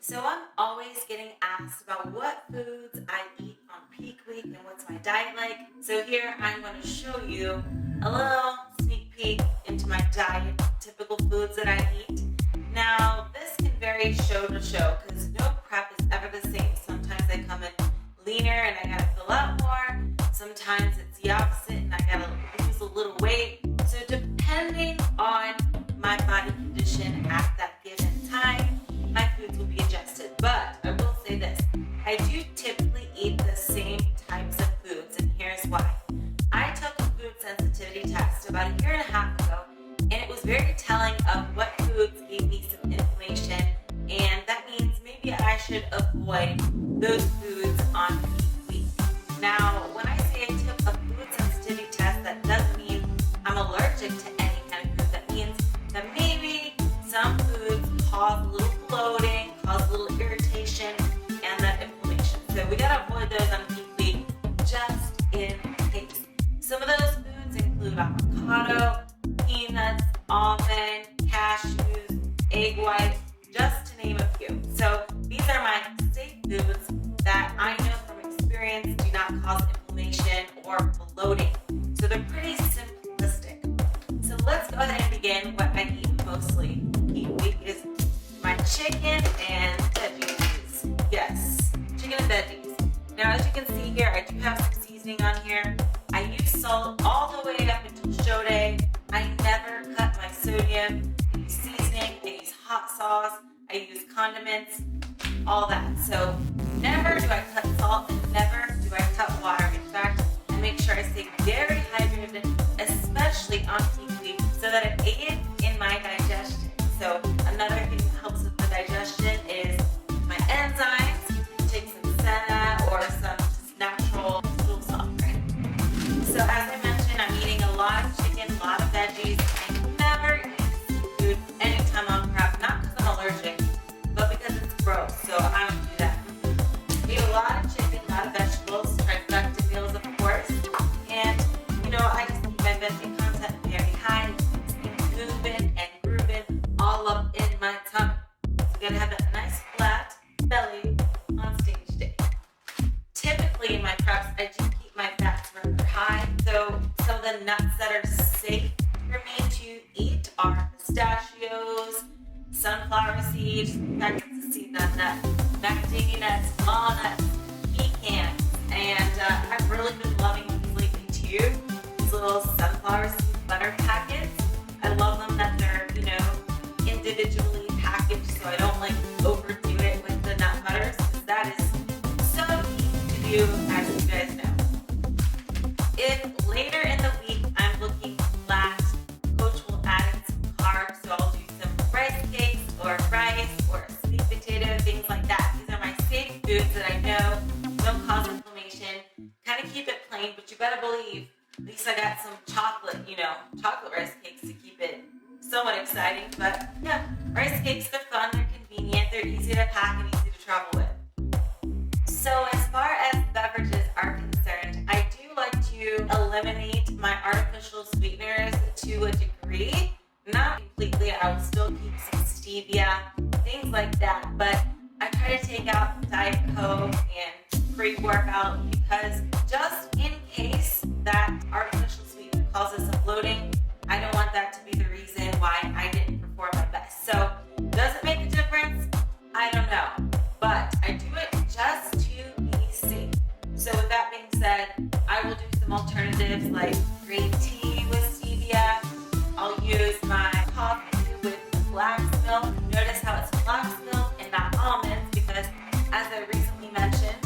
So I'm always getting asked about what foods I eat on peak week and what's my diet like. So here I'm going to show you a little sneak peek into my diet, typical foods that I eat. Now this can vary show to show because no prep is ever the same. Sometimes I come in leaner and I gotta fill out more. Sometimes it's the opposite and I gotta lose a little weight. So depending on my body condition at that given time, my foods will be adjusted. But I will say this, I do typically eat the same types of foods, and here's why. I took a food sensitivity test about a year and a half ago, and it was very telling of what foods gave me some inflammation, and that means maybe I should avoid those foods on peak week. Now, when I say I took a food sensitivity test, that doesn't mean I'm allergic to any kind of food. That means that maybe some foods cause a little bloating, cause a little irritation, and that inflammation. So we gotta avoid those on peak week just in case. Some of those foods include avocado, peanuts, almond, cashews, egg white, just to name a few. So these are my safe foods that I know from experience do not cause inflammation or bloating. So they're pretty simplistic. So let's go ahead and begin. What I eat mostly each week is my chicken and veggies. Yes, chicken and veggies. Now as you can see here, I do have some seasoning on here. I use salt all the way up until show day. I never cut my sodium. I use seasoning, I use hot sauce, I use condiments, all that. So never do I cut salt and never do I cut water. In fact, I make sure I stay very hydrated, especially on peak week, so that it aids in my digestion. So another thing that helps with the digestion is my enzymes. Take some senna or some just natural stool salt. So as I mentioned, I'm eating a lot of chicken, a lot of veggies. I never eat seafood anytime I'm prep, not because I'm allergic, but because it's gross. So I don't do that. I eat a lot of chicken, a lot of vegetables, trifecta meals, of course. And I just keep my veggie content very high. It's moving and grooving all up in my tummy. So you gotta have a nice flat belly on stage day. Typically in my preps, I do keep my fats rather high. So some of the nuts that are safe for me to eat are pistachios, sunflower seeds, in fact it's a seed nut, macadamia nuts, walnuts, pecans, and I've really been loving these lately too. These little sunflower seed butter packets. I love them that they're, individually packaged so I don't overdo it with the nut butters, because that is so easy to do, as you guys know. If later in the week I'm looking flat, Coach will add in some carbs, so I'll do some rice cakes or rice or a sweet potato, things like that. These are my safe foods that I know don't cause inflammation. Kind of keep it plain, but you better believe at least I got some chocolate, chocolate rice cakes to keep it somewhat exciting. But yeah, rice cakes, they're fun, they're convenient, they're easy to pack and easy to travel with. So as far as beverages are concerned, I do like to eliminate my artificial sweeteners to a degree. Not completely, I will still keep some stevia, things like that, but I try to take out Diet Coke and pre-workout because just in case that artificial sweetener causes some bloating, I don't want that to be the reason why I didn't perform my best. So does it make a difference? I don't know, but I do it just to be safe. So with that being said, I will do some alternatives like green tea with stevia. I'll use my coffee with flax milk. Notice how it's flax milk and not almonds, because as I recently mentioned,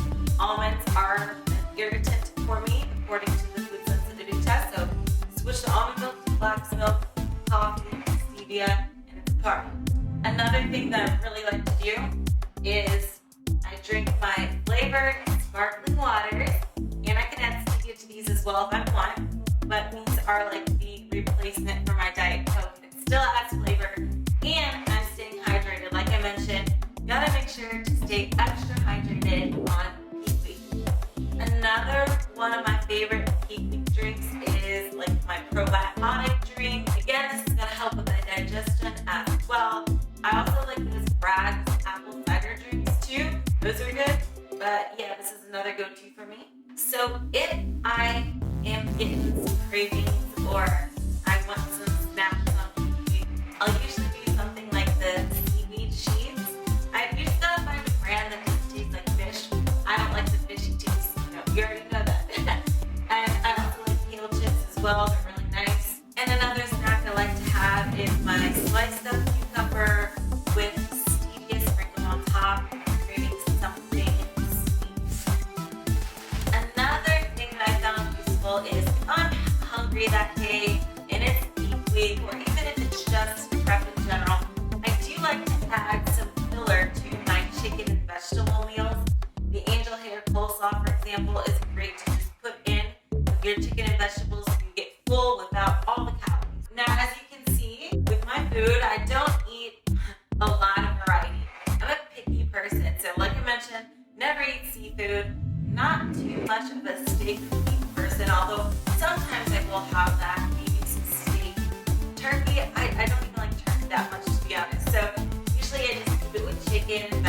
almonds are an irritant for me according to the food sensitivity test. So switch to almond milk to flax milk, coffee, stevia, and it's a party. Another thing that I really like to do is I drink my flavored sparkling waters, and I can add stevia to these as well if I want, but these are like the replacement for my Diet Coke. It still adds flavor, and I'm staying hydrated. Like I mentioned, you gotta make sure to stay extra hydrated on peak week. Another one of my favorite peak week drinks is my probiotic drink. Again, this is gonna help with the digestion as well. I also like this Bragg's apple cider So if I am getting some cravings or I want some snacks on TV, I'll usually do something like the seaweed sheets. I usually gotta find a brand that doesn't taste like fish. I don't like the fishy taste. You already know that. And I also like kale chips as well. They're really nice. And another snack I like to have is my sliced up cucumber with stevia sprinkled on top. I'm craving something sweet. Another thing that I found useful is if I'm hungry that day and it's peak week, or even if it's just prep in general, I do like to add some filler to my chicken and vegetable meals. The angel hair coleslaw, for example, is great to just put in with your chicken and vegetables so you get full without all the calories. Now, as you can see, with my food, I don't eat a lot of variety. I'm a picky person, so like I mentioned, never eat seafood, not too much of a steak meat person, although sometimes I will have that, maybe some steak. Turkey, I don't even like turkey that much, to be honest, so usually I just keep it with chicken